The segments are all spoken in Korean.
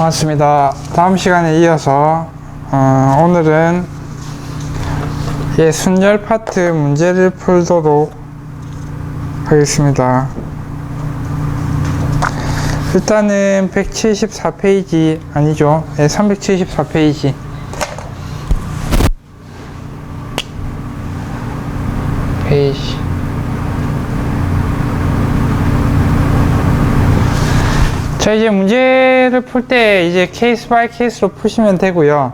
반갑습니다. 다음 시간에 이어서 오늘은 순열 파트 문제를 풀도록 하겠습니다. 일단은 174페이지 아니죠? 374페이지 자, 이제 문제를 풀 때 이제 케이스 바이 케이스로 푸시면 되고요.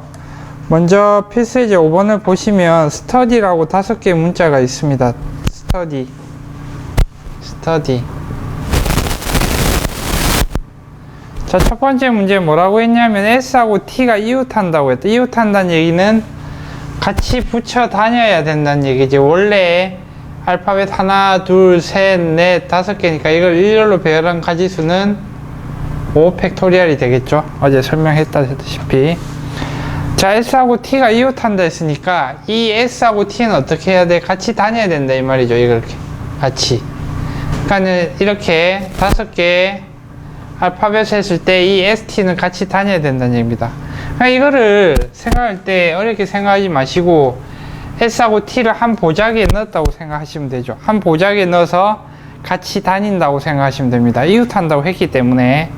먼저 필수예제 5번을 보시면 스터디라고 5개의 문자가 있습니다. 스터디. 자, 첫 번째 문제 뭐라고 했냐면 S하고 T가 이웃한다고 했다. 이웃한다는 얘기는 같이 붙여 다녀야 된다는 얘기지. 원래 알파벳 하나, 둘, 셋, 넷, 5개니까 이걸 일렬로 배열한 가지수는 5팩토리얼이 되겠죠. 어제 설명했다시피. 자, S하고 T가 이웃한다 했으니까 이 S하고 T는 어떻게 해야 돼? 같이 다녀야 된다 이 말이죠. 이렇게 같이. 그러니까 이렇게 5개 알파벳을 했을 때 이 ST는 같이 다녀야 된다는 얘기입니다. 그러니까 이거를 생각할 때 어렵게 생각하지 마시고 S하고 T를 한 보자기에 넣었다고 생각하시면 되죠. 한 보자기에 넣어서 같이 다닌다고 생각하시면 됩니다. 이웃한다고 했기 때문에.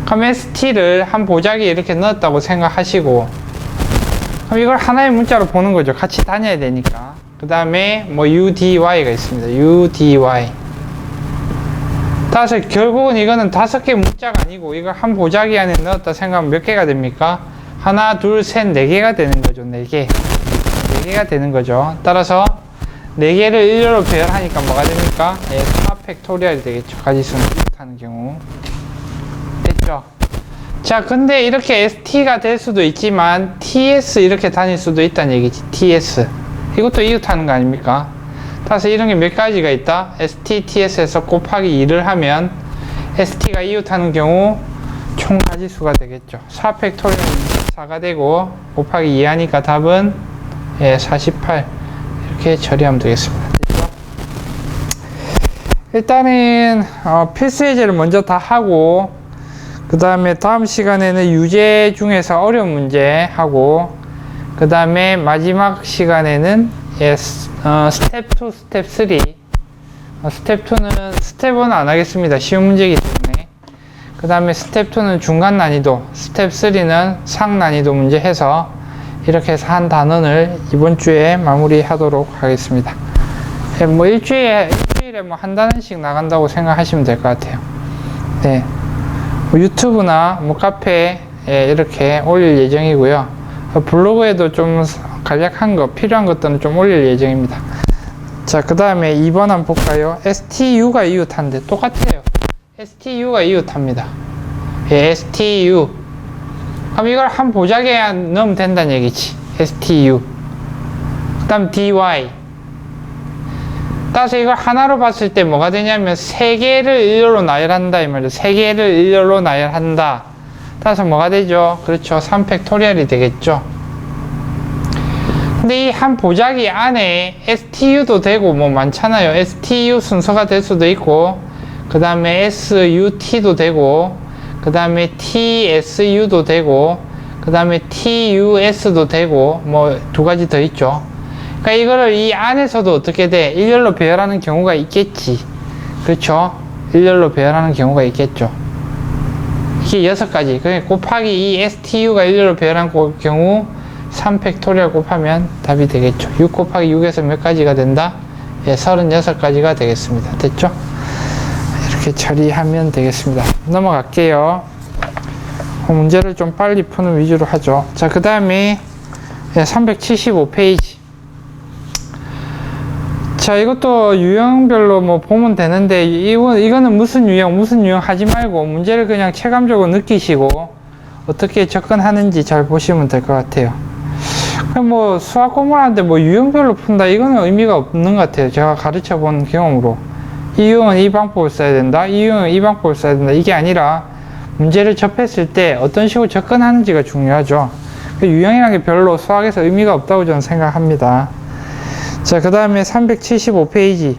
그럼 ST를 한 보자기에 이렇게 넣었다고 생각하시고, 그럼 이걸 하나의 문자로 보는 거죠. 같이 다녀야 되니까. 그 다음에 뭐 UDY가 있습니다. UDY. 따라서 결국은 이거는 5개 문자가 아니고 이걸 한 보자기 안에 넣었다 생각하면 몇 개가 됩니까? 하나, 둘, 셋, 4개가 되는 거죠. 4개. 4개가 되는 거죠. 따라서 4개를 일렬로 배열하니까 뭐가 됩니까? 4팩토리얼이 되겠죠. 가지수는 이웃하는 경우. 됐죠? 자, 근데 이렇게 ST가 될 수도 있지만 TS 이렇게 다닐 수도 있다는 얘기지. TS. 이것도 이웃하는 거 아닙니까? 따라서 이런 게 몇 가지가 있다. ST, TS에서 곱하기 2를 하면 ST가 이웃하는 경우 총 가지수가 되겠죠. 4팩토리얼 4가 되고 곱하기 2 하니까 답은 48 이렇게 처리하면 되겠습니다. 됐죠? 일단은 필수 예제를 먼저 다 하고 그 다음에 다음 시간에는 유제 중에서 어려운 문제 하고 그 다음에 마지막 시간에는 스텝 2, 스텝 3 스텝 2는 스텝 1은 안 하겠습니다. 쉬운 문제이기 때문에. 그 다음에 스텝 2는 중간 난이도, 스텝 3는 상 난이도 문제 해서 이렇게 해서 한 단원을 이번 주에 마무리하도록 하겠습니다. 뭐 일주일에 뭐 한 단원씩 나간다고 생각하시면 될 것 같아요. 네. 뭐 유튜브나 뭐 카페에 이렇게 올릴 예정이고요. 블로그에도 좀 간략한 거, 필요한 것들은 좀 올릴 예정입니다. 자, 그 다음에 2번 한번 볼까요? STU가 이웃한데 똑같아요. STU가 이웃합니다. STU. 그럼 이걸 한 보자기에 넣으면 된다는 얘기지. STU. 그 다음 DY. 따라서 이걸 하나로 봤을 때 뭐가 되냐면 3개를 일렬로 나열한다 이 말이죠. 3개를 일렬로 나열한다. 따라서 뭐가 되죠? 그렇죠. 3팩토리얼이 되겠죠. 근데 이 한 보자기 안에 STU도 되고 뭐 많잖아요. STU 순서가 될 수도 있고 그 다음에 SUT도 되고 그 다음에 TSU도 되고 그 다음에 TUS도 되고 뭐 2가지 더 있죠. 그러니까 이거를 이 안에서도 어떻게 돼? 일렬로 배열하는 경우가 있겠지. 그렇죠? 일렬로 배열하는 경우가 있겠죠. 이게 6가지. 그러니까 곱하기 이 STU가 일렬로 배열한 경우 3팩토리얼 곱하면 답이 되겠죠. 6 곱하기 6에서 몇 가지가 된다? 36가지가 되겠습니다. 됐죠? 이렇게 처리하면 되겠습니다. 넘어갈게요. 문제를 좀 빨리 푸는 위주로 하죠. 자, 그 다음에 375페이지. 자, 이것도 유형별로 뭐 보면 되는데 이거는 무슨 유형 하지 말고 문제를 그냥 체감적으로 느끼시고 어떻게 접근하는지 잘 보시면 될 것 같아요. 뭐 수학 공부하는데 뭐 유형별로 푼다 이거는 의미가 없는 것 같아요. 제가 가르쳐 본 경험으로 이 유형은 이 방법을 써야 된다, 이 유형은 이 방법을 써야 된다, 이게 아니라 문제를 접했을 때 어떤 식으로 접근하는지가 중요하죠. 유형이라는 게 별로 수학에서 의미가 없다고 저는 생각합니다. 자, 그 다음에 375페이지.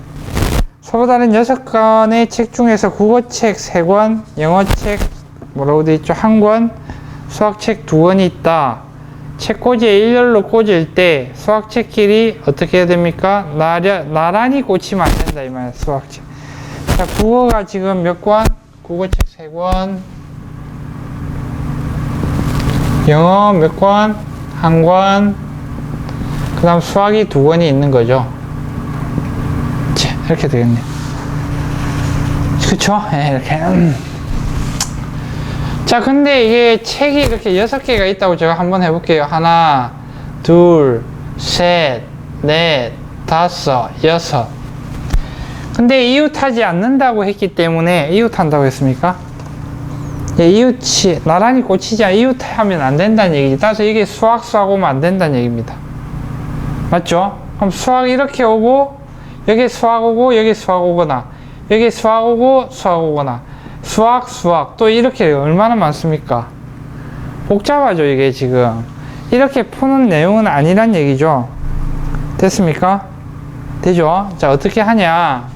서로 다른 6권의 책 중에서 국어책 3권, 영어책 뭐라고 되어 있죠? 1권, 수학책 두 권이 있다. 책꽂이에 일렬로 꽂을 때 수학책끼리 어떻게 해야 됩니까? 나란히 꽂히면 안 된다 이 말이야. 수학책. 자, 국어가 지금 몇 권? 국어책 3권. 영어 몇 권? 1권. 그 다음 수학이 2권이 있는 거죠. 자, 이렇게 되겠네. 그쵸? 네, 이렇게. 자, 근데 이게 책이 이렇게 6개가 있다고 제가 한번 해볼게요. 하나, 둘, 셋, 넷, 다섯, 여섯. 근데 이웃하지 않는다고 했기 때문에, 이웃한다고 했습니까? 예, 이웃이, 나란히 꽂히지 않아 이웃하면 안 된다는 얘기지. 따라서 이게 수학 오면 안 된다는 얘기입니다. 맞죠? 그럼 수학 이렇게 오고, 여기 수학 오고, 여기 수학 오거나, 여기 수학 오고, 수학 오거나, 수학, 또 이렇게 얼마나 많습니까? 복잡하죠, 이게 지금. 이렇게 푸는 내용은 아니란 얘기죠. 됐습니까? 되죠? 자, 어떻게 하냐.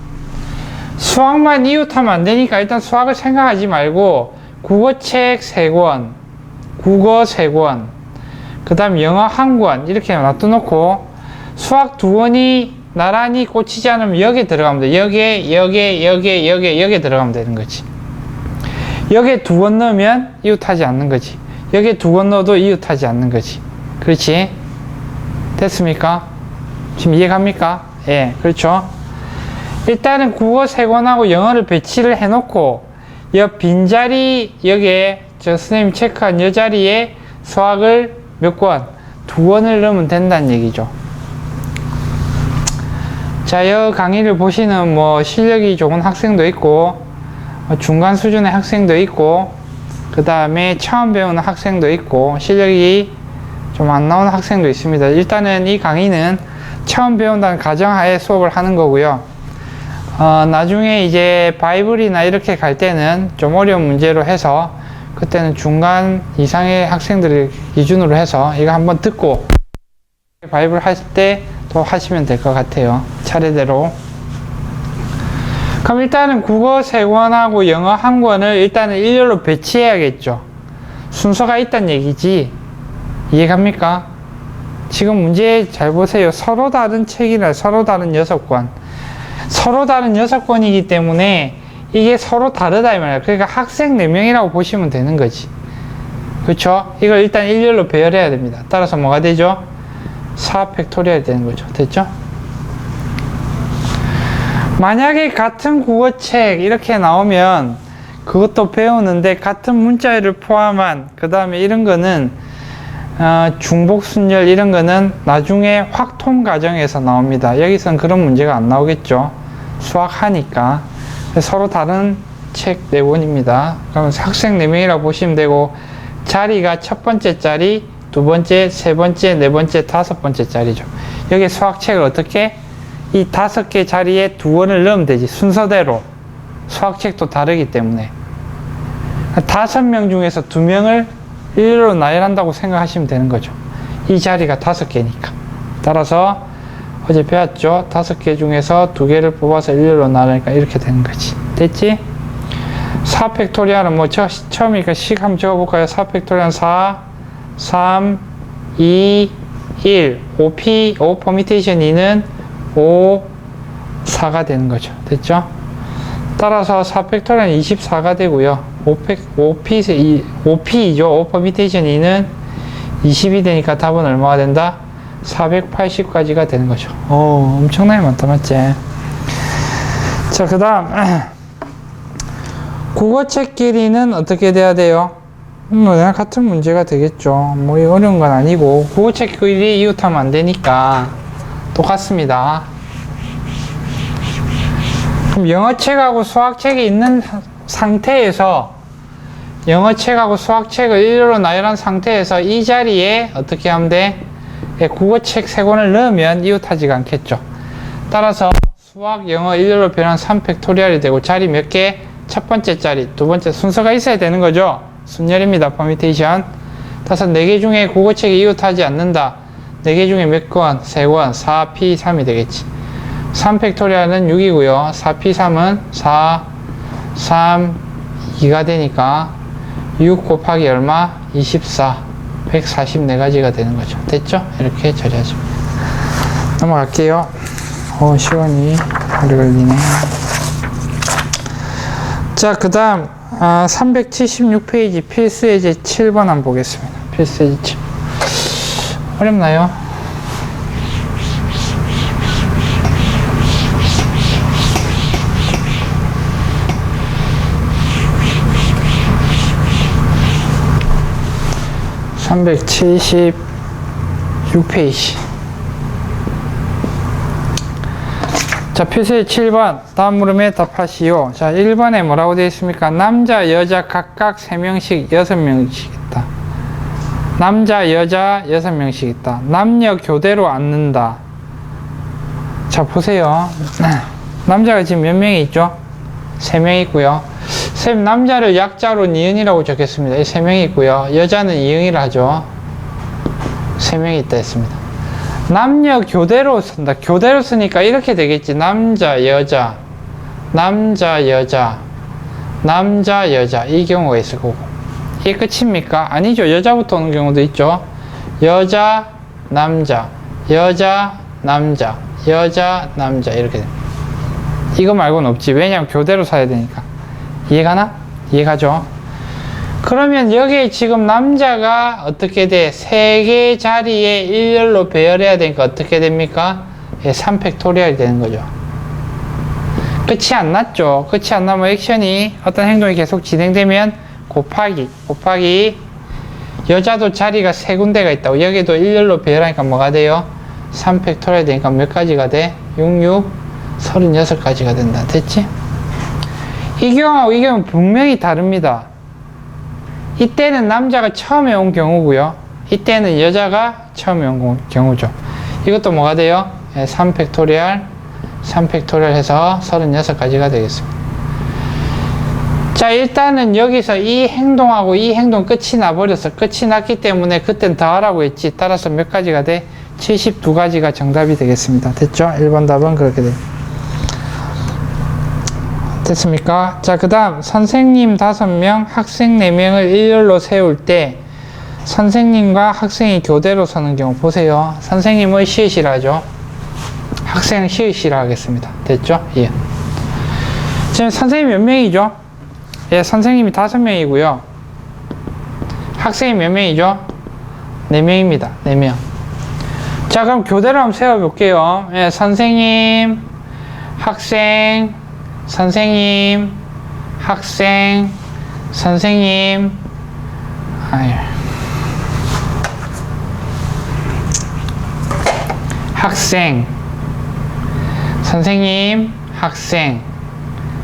수학만 이웃하면 안 되니까 일단 수학을 생각하지 말고, 국어책 3권, 국어 3권, 그 다음 영어 1권, 이렇게 놔둬놓고, 수학 2권이 나란히 꽂히지 않으면 여기에 들어가면 돼. 여기에 들어가면 되는 거지. 여기에 2권 넣으면 이웃하지 않는 거지. 여기에 2권 넣어도 이웃하지 않는 거지. 그렇지? 됐습니까? 지금 이해갑니까? 예, 그렇죠? 일단은 국어 3권하고 영어를 배치를 해놓고 옆 빈자리 여기에 저 선생님 체크한 이 자리에 수학을 몇 권? 2권을 넣으면 된다는 얘기죠. 자, 이 강의를 보시는 뭐 실력이 좋은 학생도 있고 중간 수준의 학생도 있고 그 다음에 처음 배우는 학생도 있고 실력이 좀 안 나오는 학생도 있습니다. 일단은 이 강의는 처음 배운다는 가정하에 수업을 하는 거고요. 나중에 이제 바이블이나 이렇게 갈 때는 좀 어려운 문제로 해서 그때는 중간 이상의 학생들을 기준으로 해서 이거 한번 듣고 바이블 할 때 또 하시면 될 것 같아요. 차례대로. 그럼 일단은 국어 3권하고 영어 1권을 일단은 일렬로 배치해야겠죠. 순서가 있다는 얘기지. 이해갑니까? 지금 문제 잘 보세요. 서로 다른 책이라 서로 다른 6권. 서로 다른 6권이기 때문에 이게 서로 다르다 이 말이야. 그러니까 학생 4명이라고 보시면 되는 거지. 그렇죠? 이걸 일단 일렬로 배열해야 됩니다. 따라서 뭐가 되죠? 4 팩토리얼이 되는 거죠. 됐죠? 만약에 같은 국어책 이렇게 나오면 그것도 배우는데 같은 문자열을 포함한 그 다음에 이런 거는 중복순열 이런 거는 나중에 확통 과정에서 나옵니다. 여기서는 그런 문제가 안 나오겠죠. 수학하니까. 서로 다른 책 4권입니다. 그러면 학생 4명이라고 보시면 되고 자리가 첫 번째 자리, 두 번째, 세 번째, 네 번째, 다섯 번째 자리죠. 여기 수학책을 어떻게? 이 5개 자리에 2권을 넣으면 되지. 순서대로. 수학책도 다르기 때문에. 5명 중에서 2명을 일렬로 나열한다고 생각하시면 되는 거죠. 이 자리가 5개니까. 따라서 어제 배웠죠? 5개 중에서 2개를 뽑아서 일렬로 나누니까 이렇게 되는 거지. 됐지? 4 팩토리얼은 뭐 처음이니까 식 한번 적어볼까요? 4 팩토리얼은 4, 3, 2, 1. 5 퍼미테이션 2는 5, 4가 되는 거죠. 됐죠? 따라서 4 팩토리얼은 24가 되고요. 5P이죠. 5 퍼미테이션 2는 20이 되니까 답은 얼마가 된다? 480까지가 되는 거죠. 오, 엄청나게 많다, 맞지? 자, 그 다음 국어책 길이는 어떻게 돼야 돼요? 그냥 같은 문제가 되겠죠. 뭐 어려운 건 아니고 국어책 길이 이웃하면 안 되니까 똑같습니다. 그럼 영어책하고 수학책이 있는 상태에서 영어책하고 수학책을 일렬로 나열한 상태에서 이 자리에 어떻게 하면 돼? 국어책 3권을 넣으면 이웃하지가 않겠죠. 따라서 수학, 영어 일렬로 변한 3 팩토리얼이 되고 자리 몇 개? 첫 번째 자리, 두 번째 순서가 있어야 되는 거죠. 순열입니다. 퍼미테이션. 따라서 4개 중에 국어책이 이웃하지 않는다. 4개 중에 몇 권? 3권. 4P3이 되겠지. 3 팩토리얼은 6이고요. 4P3은 4, 3, 2가 되니까 6 곱하기 얼마? 24, 144가지가 되는 거죠. 됐죠? 이렇게 처리하시면 넘어갈게요. 시간이 오래 걸리네. 자, 그 다음 376페이지 필수예제 7번 한번 보겠습니다. 필수예제 7. 어렵나요? (376페이지) 자, 필수예제 7번 다음 물음에 답하시오. 자, 1번에 뭐라고 되어 있습니까? 남자 여자 각각 3명씩 6명씩 있다. 남자 여자 6명씩 있다. 남녀 교대로 앉는다. 자, 보세요. 남자가 지금 몇 명이 있죠? 3명 있고요. 쌤, 남자를 약자로 니은이라고 적겠습니다. 3명이 있고요. 여자는 이응이라 하죠. 3명이 있다 했습니다. 남녀 교대로 쓴다. 교대로 쓰니까 이렇게 되겠지. 남자, 여자, 남자, 여자, 남자, 여자. 이 경우가 있을 거고. 이게 끝입니까? 아니죠. 여자부터 오는 경우도 있죠. 여자, 남자, 여자, 남자, 여자, 남자. 이렇게 됩니다. 이거 말고는 없지. 왜냐면 교대로 사야 되니까. 이해가나? 이해가죠? 그러면 여기에 지금 남자가 어떻게 돼? 3개 자리에 일렬로 배열해야 되니까 어떻게 됩니까? 3팩토리얼이 되는 거죠. 끝이 안 났죠? 끝이 안 나면 액션이 어떤 행동이 계속 진행되면 곱하기 여자도 자리가 3군데가 있다고. 여기도 일렬로 배열하니까 뭐가 돼요? 3팩토리얼 되니까 몇 가지가 돼? 66, 36가지가 된다. 됐지? 이 경우하고 이 경우는 분명히 다릅니다. 이때는 남자가 처음에 온 경우고요. 이때는 여자가 처음에 온 경우죠. 이것도 뭐가 돼요? 3팩토리얼 해서 36가지가 되겠습니다. 자, 일단은 여기서 이 행동하고 이 행동 끝이 나버렸어. 끝이 났기 때문에 그땐 더하라고 했지. 따라서 몇 가지가 돼? 72가지가 정답이 되겠습니다. 됐죠? 1번 답은 그렇게 돼요. 됐습니까? 자, 그 다음 선생님 5명, 학생 4명을 일렬로 세울 때 선생님과 학생이 교대로 서는 경우 보세요. 선생님은 시읒이라 하죠. 학생은 시읒이라 하겠습니다. 됐죠? 예. 지금 선생님이 몇 명이죠? 예, 선생님이 5명이고요. 학생이 몇 명이죠? 4명입니다. 4명. 자, 그럼 교대로 한번 세워볼게요. 예, 선생님, 학생, 선생님, 학생, 선생님, 학생, 선생님, 학생,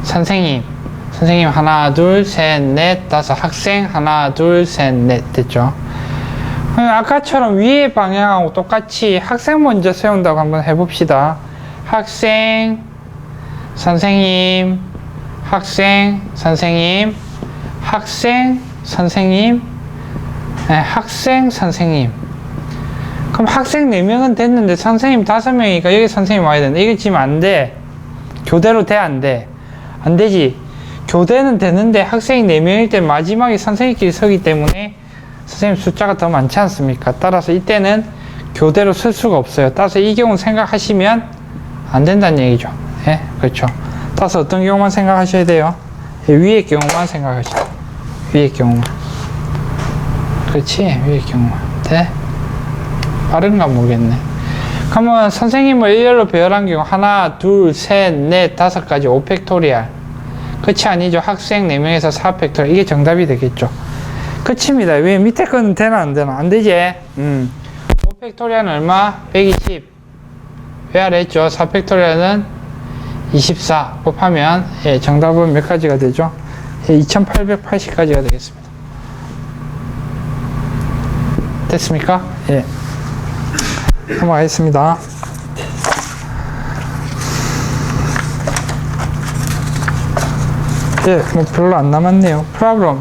선생님, 선생님 하나, 둘, 셋, 넷, 다섯, 학생 하나, 둘, 셋, 넷. 됐죠? 아까처럼 위의 방향하고 똑같이 학생 먼저 세운다고 한번 해봅시다. 학생, 선생님, 학생, 선생님, 학생, 선생님, 네, 학생, 선생님. 그럼 학생 4명은 됐는데 선생님 5명이니까 여기 선생님 와야 되는데 이게 지금 안 돼. 교대로 돼, 안 돼? 안 되지. 교대는 되는데 학생이 4명일 때 마지막에 선생님끼리 서기 때문에 선생님 숫자가 더 많지 않습니까? 따라서 이때는 교대로 쓸 수가 없어요. 따라서 이 경우 생각하시면 안 된다는 얘기죠. 예, 그렇죠. 따라서 어떤 경우만 생각하셔야 돼요? 예, 위의 경우만 생각하셔야 돼요. 위의 경우만. 그렇지? 위의 경우만. 돼? 빠른가 모르겠네. 그러면 선생님을 일렬로 배열한 경우 하나, 둘, 셋, 넷, 5가지 5팩토리얼. 끝이 아니죠. 학생 4명에서 4팩토리얼. 이게 정답이 되겠죠. 끝입니다. 왜 밑에 거는 되나 안 되나? 안 되지? 5팩토리얼은 얼마? 120. 왜 아랬죠? 4팩토리얼은 24 곱하면 예, 정답은 몇 가지가 되죠? 예, 2880가지가 되겠습니다. 됐습니까? 예. 넘어가겠습니다. 예, 뭐 별로 안 남았네요. 프로그램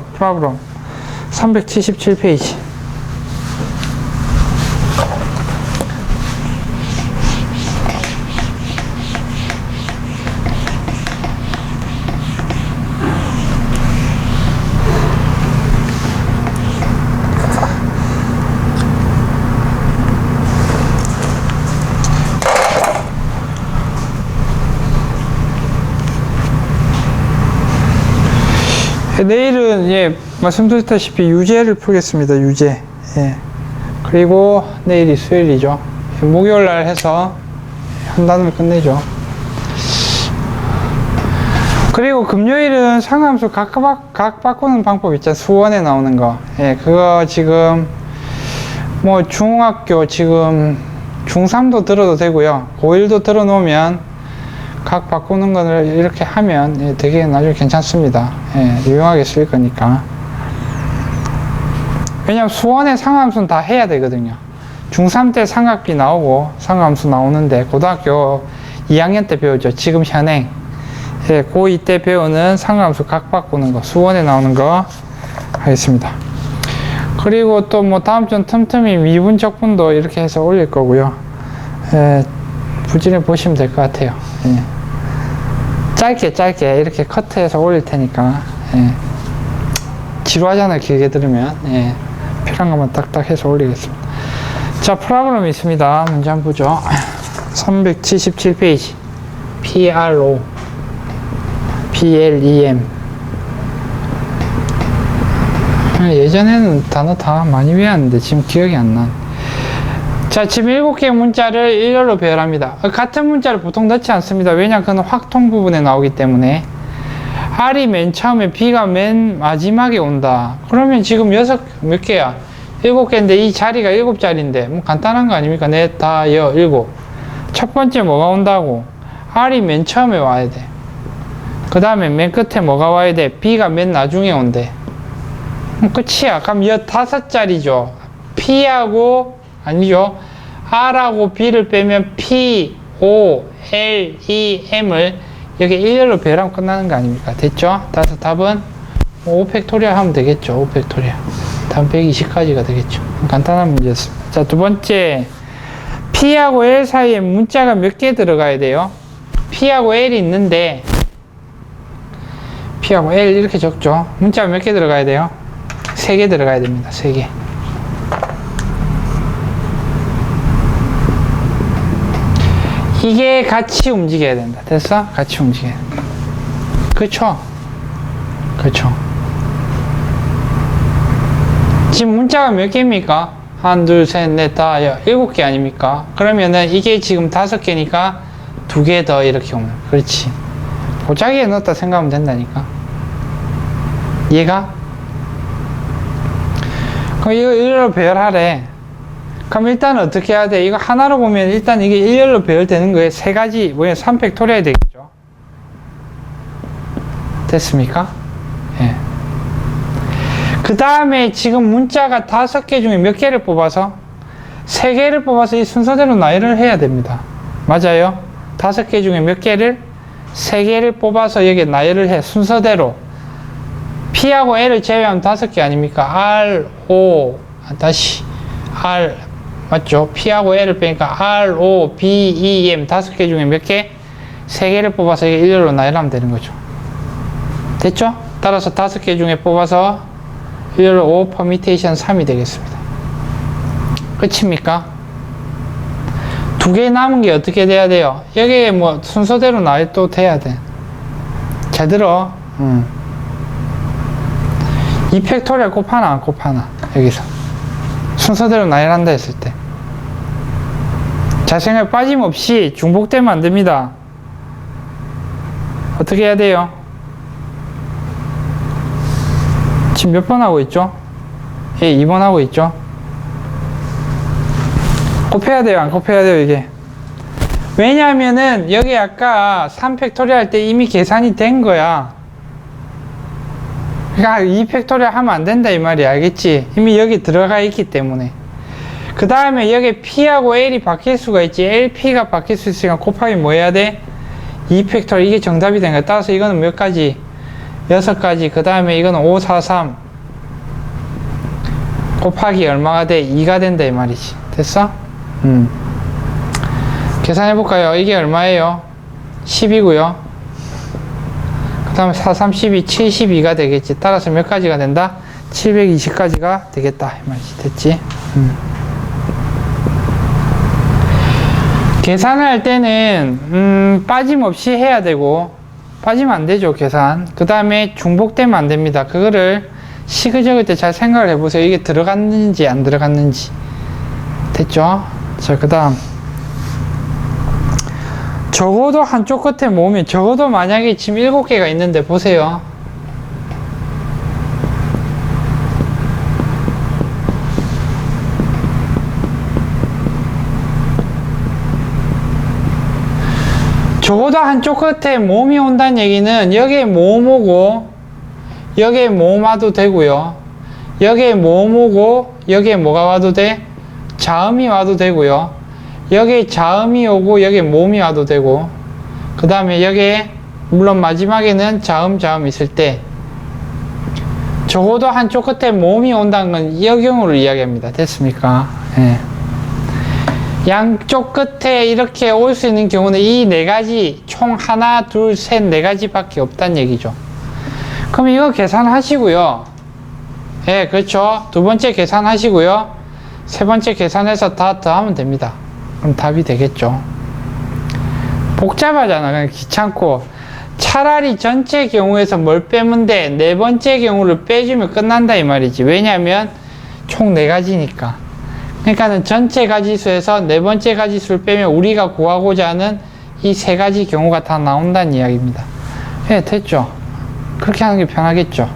377페이지. 내일은 예, 말씀드렸다시피 유제를 풀겠습니다. 유제. 예. 그리고 내일이 수요일이죠. 목요일 날 해서 한 단을 끝내죠. 그리고 금요일은 상함수 각 바꾸는 방법 있잖아요. 수원에 나오는 거. 예, 그거 지금 뭐 중학교 지금 중3도 들어도 되고요. 고1도 들어 놓으면 각 바꾸는 거를 이렇게 하면 예, 되게 나중에 괜찮습니다. 예, 유용하게 쓸 거니까. 왜냐면 수원에 상함수는 다 해야 되거든요. 중3 때 삼각비 나오고 상함수 나오는데 고등학교 2학년 때 배우죠. 지금 현행. 예, 고2 때 배우는 상함수 각 바꾸는 거, 수원에 나오는 거 하겠습니다. 그리고 또 뭐 다음 주는 틈틈이 미분 적분도 이렇게 해서 올릴 거고요. 예, 부지런히 보시면 될 것 같아요. 예. 짧게 이렇게 커트해서 올릴 테니까 예. 지루하잖아요. 길게 들으면. 예. 필요한 것만 딱딱 해서 올리겠습니다. 자, 프로그램이 있습니다. 문제 한번 보죠. 377페이지 PRO PLEM. 예전에는 단어 다 많이 외웠는데 지금 기억이 안 나. 자, 지금 7개의 문자를 일렬로 배열합니다. 같은 문자를 보통 넣지 않습니다. 왜냐, 그건 확통 부분에 나오기 때문에. R이 맨 처음에 B가 맨 마지막에 온다. 그러면 지금 몇 개야? 7개인데 이 자리가 7자리인데 뭐 간단한 거 아닙니까? 넷, 다, 여, 7. 첫 번째 뭐가 온다고? R이 맨 처음에 와야 돼. 그 다음에 맨 끝에 뭐가 와야 돼? B가 맨 나중에 온대. 끝이야. 그럼 15자리죠. P하고 아니죠. R하고 B를 빼면 P, O, L, E, M을 여기 일렬로 배열하면 끝나는 거 아닙니까? 됐죠? 따라서 답은 5팩토리얼 하면 되겠죠. 5팩토리얼. 답은 120까지가 되겠죠. 간단한 문제였습니다. 자, 두 번째. P하고 L 사이에 문자가 몇 개 들어가야 돼요? P하고 L이 있는데 P하고 L 이렇게 적죠. 문자가 몇 개 들어가야 돼요? 3개 들어가야 됩니다. 3개. 이게 같이 움직여야 된다. 됐어? 같이 움직여야 된다. 그쵸? 그쵸? 지금 문자가 몇 개입니까? 1, 2, 3, 4, 5, 7개 아닙니까? 그러면은 이게 지금 5개니까 2개 더 이렇게 오면. 그렇지. 고자기에 넣었다 생각하면 된다니까. 얘가? 그럼 이거 일렬로 배열하래. 그럼 일단 어떻게 해야 돼? 이거 하나로 보면 일단 이게 일렬로 배열되는 거에 3가지, 뭐야, 3팩토리얼 되겠죠? 됐습니까? 예. 그 다음에 지금 문자가 5개 중에 몇 개를 뽑아서? 3개를 뽑아서 이 순서대로 나열을 해야 됩니다. 맞아요? 5개 중에 몇 개를? 3개를 뽑아서 여기 나열을 해. 순서대로. P하고 L을 제외하면 5개 아닙니까? R, O, 다시 R, 맞죠? P하고 L을 빼니까 R, O, B, E, M 5개 중에 몇 개? 3개를 뽑아서 이게 일렬로 나열하면 되는 거죠. 됐죠? 따라서 5개 중에 뽑아서 일렬로 5 퍼미테이션 3이 되겠습니다. 끝입니까? 2개 남은 게 어떻게 돼야 돼요? 여기에 뭐 순서대로 나열 또 돼야 돼. 잘 들어. 2팩토리얼 곱하나 안 곱하나 여기서 순서대로 나열한다 했을 때 잘 생각해. 빠짐없이 중복되면 안 됩니다. 어떻게 해야 돼요? 지금 몇 번 하고 있죠? 예, 2번 하고 있죠? 곱해야 돼요, 안 곱해야 돼요, 이게? 왜냐하면은 여기 아까 3팩토리얼 할 때 이미 계산이 된 거야. 그러니까 2팩토리얼 하면 안 된다 이 말이야. 알겠지? 이미 여기 들어가 있기 때문에. 그 다음에 여기 P하고 L이 바뀔 수가 있지. LP가 바뀔 수 있으니까 곱하기 뭐 해야 돼? 2팩토리얼. 이게 정답이 된 거야. 따라서 이거는 몇 가지? 6가지. 그 다음에 이거는 5, 4, 3 곱하기 얼마가 돼? 2가 된다 이 말이지. 됐어? 계산해 볼까요? 이게 얼마예요? 10이고요. 그 다음에 4, 3, 12, 72가 되겠지. 따라서 몇 가지가 된다? 720가지가 되겠다. 이 말이지. 됐지? 계산을 할 때는, 빠짐없이 해야 되고, 빠지면 안 되죠, 계산. 그 다음에 중복되면 안 됩니다. 그거를 식을 적을 때 잘 생각을 해보세요. 이게 들어갔는지 안 들어갔는지. 됐죠? 자, 그 다음. 적어도 한쪽 끝에 모으면, 적어도 만약에 지금 7개가 있는데 보세요. 적어도 한쪽 끝에 모음이 온다는 얘기는 여기에 모음 오고 여기에 모음 와도 되고요. 여기에 모음 오고 여기에 뭐가 와도 돼? 자음이 와도 되고요. 여기에 자음이 오고 여기에 모음이 와도 되고, 그 다음에 여기에 물론 마지막에는 자음 있을 때 적어도 한쪽 끝에 모음이 온다는 건 이 경우를 이야기합니다. 됐습니까? 예. 양쪽 끝에 이렇게 올 수 있는 경우는 이 네 가지, 총 하나, 둘, 셋, 네 가지밖에 없다는 얘기죠. 그럼 이거 계산하시고요. 예, 그렇죠. 두 번째 계산하시고요. 세 번째 계산해서 다 더하면 됩니다. 그럼 답이 되겠죠. 복잡하잖아. 그냥 귀찮고. 차라리 전체 경우에서 뭘 빼면 돼? 네 번째 경우를 빼주면 끝난다 이 말이지. 왜냐하면 총 네 가지니까. 그러니까는 전체 가지수에서 네 번째 가지수를 빼면 우리가 구하고자 하는 이 세 가지 경우가 다 나온다는 이야기입니다. 예, 됐죠? 그렇게 하는 게 편하겠죠?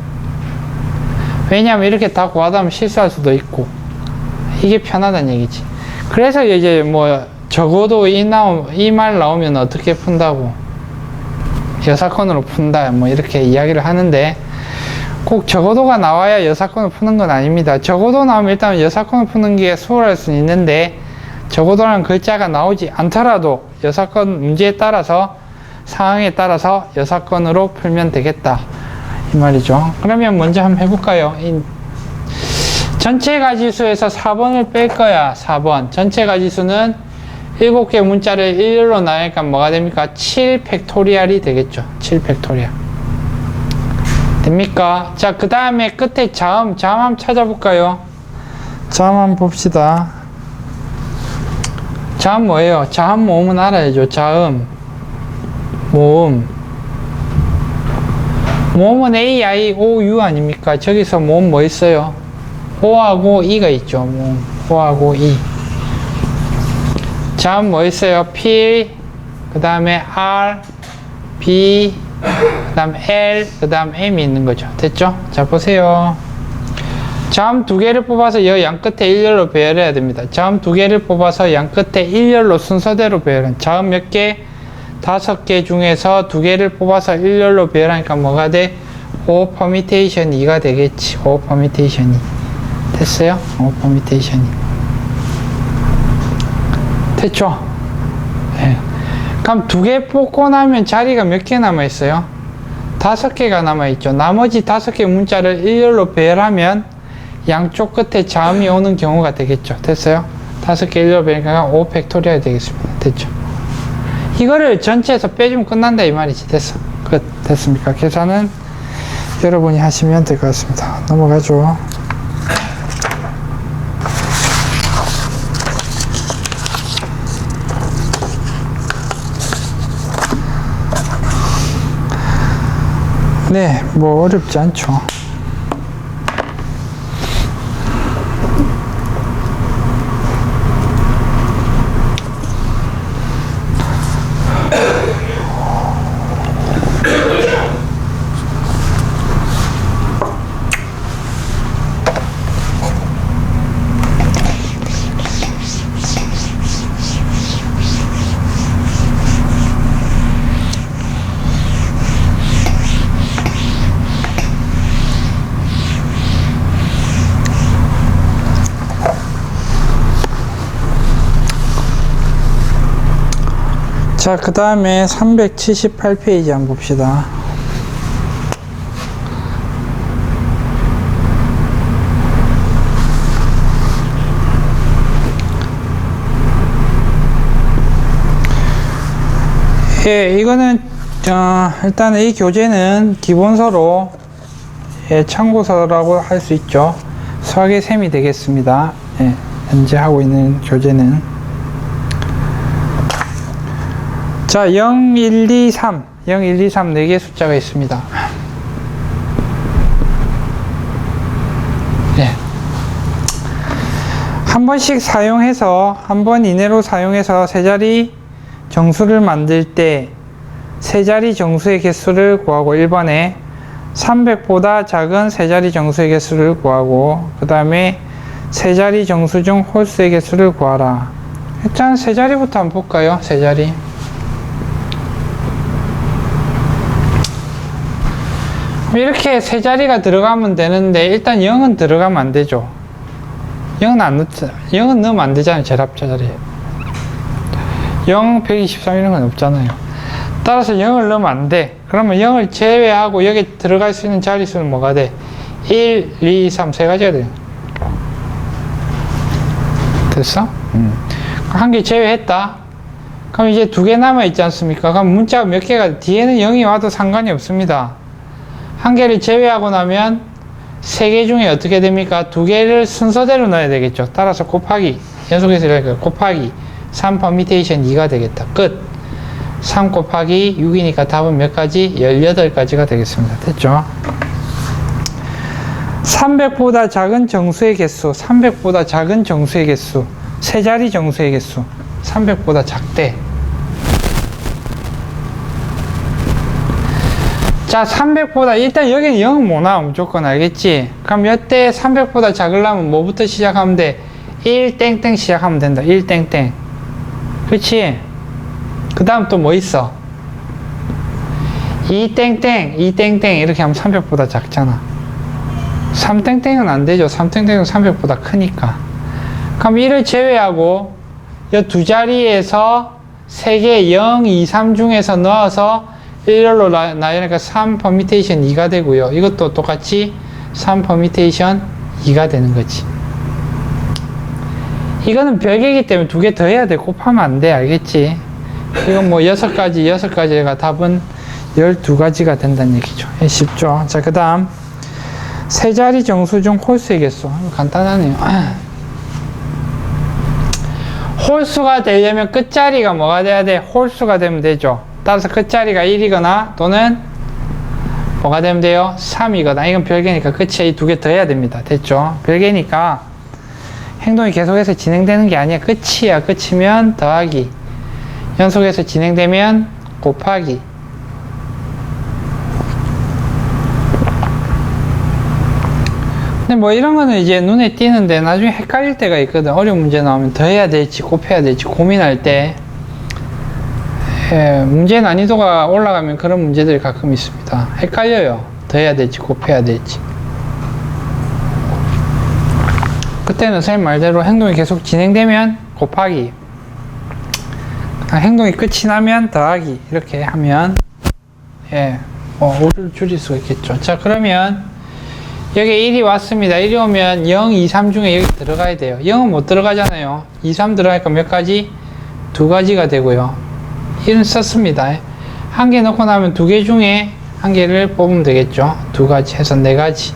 왜냐하면 이렇게 다 구하다 보면 실수할 수도 있고, 이게 편하다는 얘기지. 그래서 이제 뭐 적어도 이 말 나오면 어떻게 푼다고, 여사건으로 푼다 뭐 이렇게 이야기를 하는데, 꼭 적어도가 나와야 여사건을 푸는 건 아닙니다. 적어도 나오면 일단 여사건을 푸는 게 수월할 수는 있는데, 적어도라는 글자가 나오지 않더라도 여사건 문제에 따라서, 상황에 따라서 여사건으로 풀면 되겠다 이 말이죠. 그러면 먼저 한번 해볼까요? 전체 가지수에서 4번을 뺄 거야. 4번 전체 가지수는 7개 문자를 일렬로 나누니까 뭐가 됩니까? 7 팩토리얼이 되겠죠. 7 팩토리얼 됩니까? 자, 그 다음에 끝에 자음 한번 찾아볼까요? 자음 한번 봅시다. 자음 뭐예요? 자음 모음은 알아야죠. 자음 모음, 모음은 A, I, O, U 아닙니까? 저기서 모음 뭐 있어요? O하고 E가 있죠. 모음 O하고 E. 자음 뭐 있어요? P, 그 다음에 R, B, 그 다음 L, 그 다음 M이 있는 거죠. 됐죠? 자, 보세요. 자음 두 개를 뽑아서 여 양 끝에 일렬로 배열해야 됩니다. 자음 두 개를 뽑아서 양 끝에 일렬로 순서대로 배열은, 자음 몇 개? 5개 중에서 두 개를 뽑아서 일렬로 배열하니까 뭐가 돼? O permutation 2가 되겠지. O permutation 2. 됐어요? O permutation 2. 됐죠? 네. 그럼 두 개 뽑고 나면 자리가 몇 개 남아있어요? 5개가 남아있죠. 나머지 5개 문자를 일렬로 배열하면 양쪽 끝에 자음이 오는 경우가 되겠죠. 됐어요? 5개 일렬로 배열하니까 O 팩토리얼이 되겠습니다. 됐죠? 이거를 전체에서 빼주면 끝난다 이 말이지. 됐어. 끝. 됐습니까? 계산은 여러분이 하시면 될 것 같습니다. 넘어가죠. 네, 뭐 어렵지 않죠. 자, 그 다음에 378페이지 한번 봅시다. 예, 이거는 일단 이 교재는 기본서로, 예, 참고서라고 할 수 있죠. 수학의 셈이 되겠습니다. 예, 현재 하고 있는 교재는. 자, 0, 1, 2, 3. 0, 1, 2, 3, 4개의 숫자가 있습니다. 네. 한 번씩 사용해서, 한 번 이내로 사용해서 세 자리 정수를 만들 때 세 자리 정수의 개수를 구하고 1번에 300보다 작은 세 자리 정수의 개수를 구하고 그 다음에 세 자리 정수 중 홀수의 개수를 구하라. 일단 세 자리부터 한번 볼까요? 세 자리. 이렇게 세 자리가 들어가면 되는데 일단 0은 들어가면 안 되죠. 0은 안 넣죠. 0은 넣으면 안 되잖아요. 제랍자 자리에 0, 123 이런 건 없잖아요. 따라서 0을 넣으면 안 돼. 그러면 0을 제외하고 여기 들어갈 수 있는 자릿수는 뭐가 돼? 1, 2, 3 세 가지가 돼요. 됐어? 한 개 제외했다. 그럼 이제 두 개 남아 있지 않습니까? 그럼 문자가 몇 개가, 뒤에는 0이 와도 상관이 없습니다. 한 개를 제외하고 나면 세 개 중에 어떻게 됩니까? 두 개를 순서대로 넣어야 되겠죠. 따라서 곱하기, 연속해서 이렇게 곱하기 3 퍼미테이션 2가 되겠다. 끝. 3 곱하기 6이니까 답은 몇 가지? 18가지가 되겠습니다. 됐죠? 300보다 작은 정수의 개수, 300보다 작은 정수의 개수, 세 자리 정수의 개수, 300보다 작대. 자, 300보다, 일단 여기는 0은 못 나와, 무조건 알겠지? 그럼 몇 대 300보다 작으려면 뭐부터 시작하면 돼? 1 땡땡 시작하면 된다. 1 땡땡. 그치? 그 다음 또 뭐 있어? 2 땡땡, 2 땡땡 이렇게 하면 300보다 작잖아. 3 땡땡은 안 되죠. 3 땡땡은 300보다 크니까. 그럼 1을 제외하고 이 두 자리에서 3개 0, 2, 3 중에서 넣어서 일렬로 나열하니까 3 퍼미테이션 2가 되고요. 이것도 똑같이 3 퍼미테이션 2가 되는 거지. 이거는 별개이기 때문에 두 개 더 해야 돼. 곱하면 안 돼. 알겠지? 이건 뭐 6가지가 답은 12가지가 된다는 얘기죠. 쉽죠? 자, 그 다음 세 자리 정수 중 홀수의 개수. 간단하네요. 홀수가 되려면 끝자리가 뭐가 돼야 돼? 홀수가 되면 되죠. 따라서 끝자리가 1이거나 또는 뭐가 되면 돼요? 3이거나. 이건 별개니까 끝에 이 두 개 더 해야 됩니다. 됐죠? 별개니까 행동이 계속해서 진행되는 게 아니야. 끝이야. 끝이면 더하기, 연속해서 진행되면 곱하기. 근데 뭐 이런 거는 이제 눈에 띄는데 나중에 헷갈릴 때가 있거든. 어려운 문제 나오면 더 해야 될지 곱해야 될지 고민할 때 문제 난이도가 올라가면 그런 문제들이 가끔 있습니다. 헷갈려요. 더 해야 될지 곱해야 될지. 그때는 선생님 말대로 행동이 계속 진행되면 곱하기, 행동이 끝이 나면 더하기 이렇게 하면 오를 줄일 수가 있겠죠. 자, 그러면 여기 1이 왔습니다. 1이 오면 0, 2, 3 중에 여기 들어가야 돼요. 0은 못 들어가잖아요. 2, 3 들어가니까 몇 가지? 2가지가 되고요. 1은 썼습니다. 한 개 넣고 나면 두 개 중에 한 개를 뽑으면 되겠죠. 2가지 해서 4가지.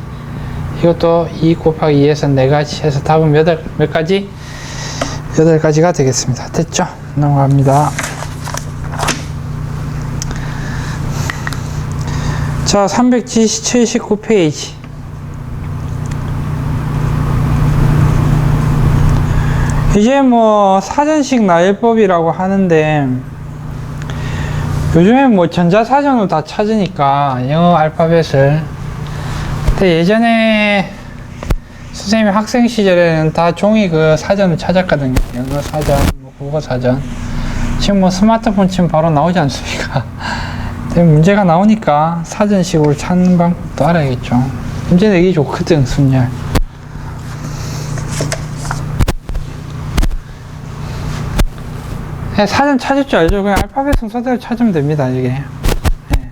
이것도 2 곱하기 2에서 4가지 해서 답은 몇 가지? 8가지가 되겠습니다. 됐죠? 넘어갑니다. 자, 379페이지. 이제 뭐 사전식 나열법이라고 하는데 요즘에 뭐 전자사전으로 다 찾으니까 영어 알파벳을. 근데 예전에 선생님이 학생 시절에는 다 종이 그 사전을 찾았거든요. 영어 사전, 뭐 국어 사전. 지금 뭐 스마트폰 치면 바로 나오지 않습니까? 문제가 나오니까 사전식으로 찾는 방법도 알아야겠죠. 문제 내기 좋거든, 순열. 사전 찾을 줄 알죠? 그냥 알파벳 순서대로 찾으면 됩니다, 이게. 네.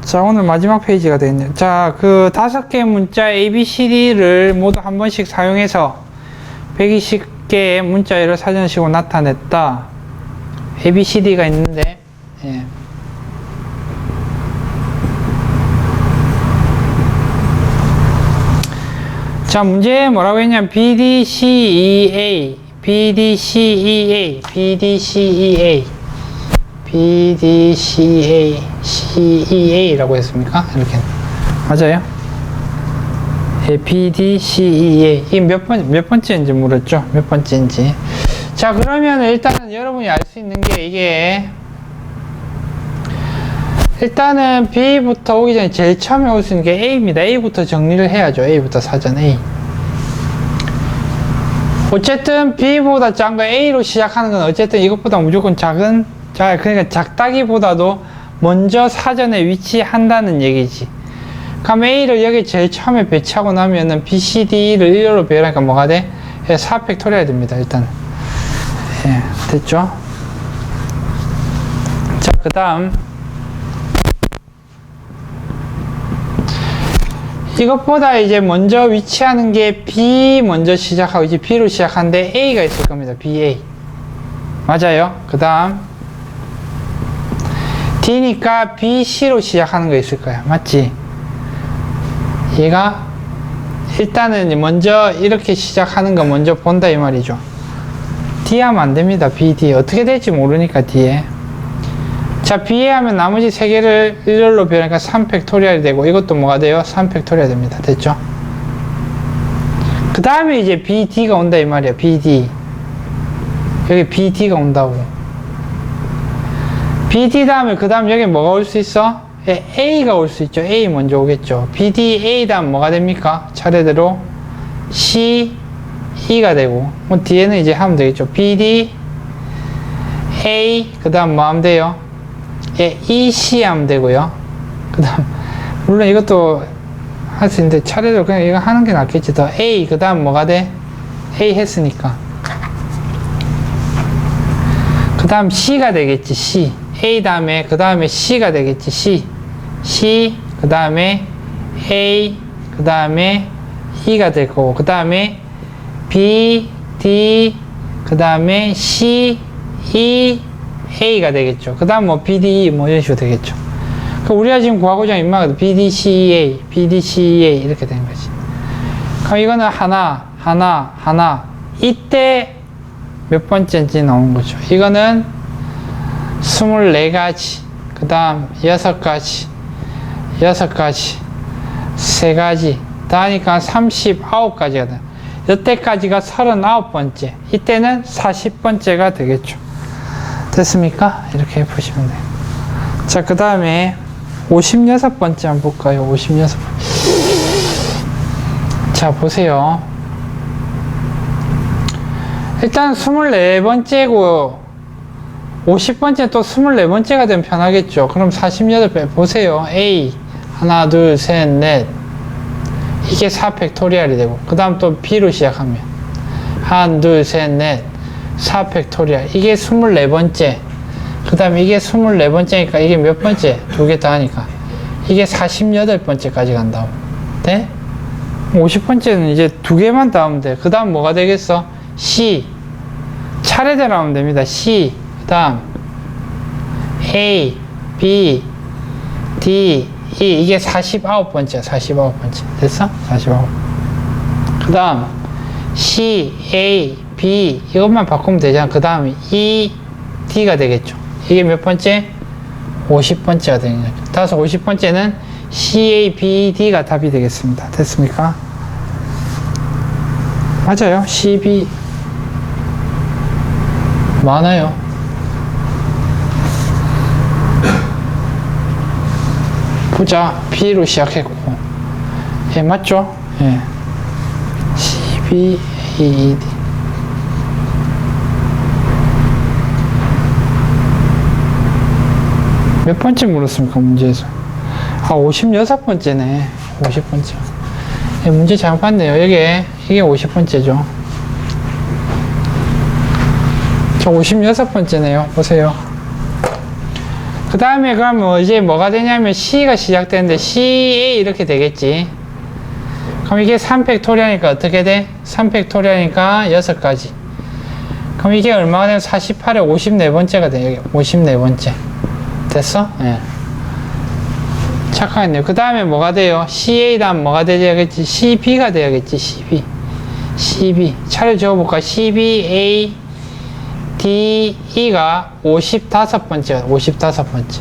자, 오늘 마지막 페이지가 되겠네요. 자, 그 5개의 문자 ABCD를 모두 한 번씩 사용해서 120개의 문자열을 사전식으로 나타냈다. ABCD가 있는데, 예. 자, 문제에 뭐라고 했냐면 BDCEA, BDCEA, BDCEA, B, D, C, A, C, E, A라고 했습니까? 이렇게. 맞아요? 예, B, D, C, E, A. 이게 몇 번째인지 물었죠? 몇 번째인지. 자, 그러면 일단은 여러분이 알 수 있는 게 이게 일단은 B부터 오기 전에 제일 처음에 올 수 있는 게 A입니다. A부터 정리를 해야죠. A부터 사전 A. 어쨌든 B보다 작은 거 A로 시작하는 건 어쨌든 이것보다 무조건 그러니까 작다기보다도 먼저 사전에 위치한다는 얘기지. 그럼 A를 여기 제일 처음에 배치하고 나면은 B, C, D를 일렬로 배열하니까 뭐가 돼? 4팩토리얼 됩니다. 일단. 예, 됐죠? 자, 그 다음. 이것보다 이제 먼저 위치하는 게 B 먼저 시작하고 이제 B로 시작하는데 A가 있을 겁니다. BA. 맞아요. 그 다음 D니까 BC로 시작하는 거 있을 거야. 맞지? 얘가 일단은 먼저 이렇게 시작하는 거 먼저 본다 이 말이죠. D 하면 안 됩니다. BD. 어떻게 될지 모르니까 D에. 자, B에 하면 나머지 세 개를 일렬로 배우니까 3팩토리얼이 되고 이것도 뭐가 돼요? 3팩토리얼 됩니다. 됐죠? 그 다음에 이제 BD가 온다 이 말이야. BD. 여기 BD가 온다고. BD 다음에 그 다음 여기 뭐가 올 수 있어? A가 올 수 있죠. A 먼저 오겠죠. BD, A 다음 뭐가 됩니까? 차례대로 C, E가 되고 뭐 뒤에는 이제 하면 되겠죠. BD, A, 그 다음 뭐 하면 돼요? EC 하면 되고요. 그 다음 물론 이것도 할 수 있는데 차례대로 그냥 이거 하는 게 낫겠지. 더 A, 그 다음 뭐가 돼? A 했으니까 그 다음 C가 되겠지. C, A 다음에 그 다음에 C가 되겠지. C, 그 다음에 A, 그 다음에 E가 될 거고 그 다음에 B, D, 그 다음에 C, E, A가 되겠죠. 그 다음 뭐 BD 뭐 이런 식으로 되겠죠. 우리가 지금 구하고자 하는 인마가 BDCA, BDCA 이렇게 되는 거지. 그럼 이거는 하나 이때 몇 번째인지 나오는 거죠. 이거는 24가지, 그 다음 6가지, 3가지, 다 하니까 39가지가 돼. 이때까지가 39번째, 이때는 40번째가 되겠죠. 됐습니까? 이렇게 보시면 돼요. 자, 그 다음에 56번째 한번 볼까요? 56번째. 자, 보세요. 일단 24번째고 50번째 또 24번째가 되면 편하겠죠. 그럼 48배 보세요. A 하나 둘 셋 넷 이게 4팩토리얼이 되고 그 다음 또 B로 시작하면 하나 둘 셋 넷 4팩토리얼 이게 24번째 그 다음에 이게 24번째니까 이게 몇 번째? 두 개 다 하니까 이게 48번째까지 간다고. 네? 50번째는 이제 두 개만 더 하면 돼. 그 다음 뭐가 되겠어? C 차례대로 하면 됩니다. C 그 다음 A, B, D, E 이게 49번째야. 49번째 됐어? 49. 그 다음 C, A, B 이것만 바꾸면 되잖아. 그 다음 E, D가 되겠죠. 이게 몇 번째? 50번째가 되는 거죠. 따라서 50번째는 C, A, B, D가 답이 되겠습니다. 됐습니까? 맞아요. C, B 많아요. 보자. B로 시작했고 예, 맞죠? 예. C, B, A, D 몇 번째 물었습니까? 문제에서 56번째네 50번째 예, 문제 잘못 봤네요. 이게 50번째죠. 저 56번째네요. 보세요. 그 다음에 그러면 이제 뭐가 되냐면 C가 시작되는데 CA 이렇게 되겠지. 그럼 이게 3팩토리얼이니까 어떻게 돼? 3팩토리얼이니까 6가지. 그럼 이게 얼마가 되면 48에 54번째가 돼. 여기 54번째. 됐어? 예. 착각했네요. 그 다음에 뭐가 돼요? CA 다음 뭐가 되야겠지? CB가 돼야겠지. CB. 차례 적어볼까? CB, A, DE가 55번째가 55번째.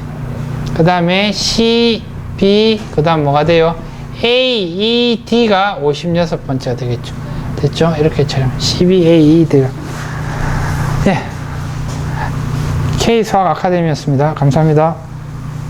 그 다음에 C, B, 그 다음 뭐가 돼요? A, E, D가 56번째가 되겠죠. 됐죠? 이렇게 처럼 C, B, A, E, D가. 네. K 수학 아카데미였습니다. 감사합니다.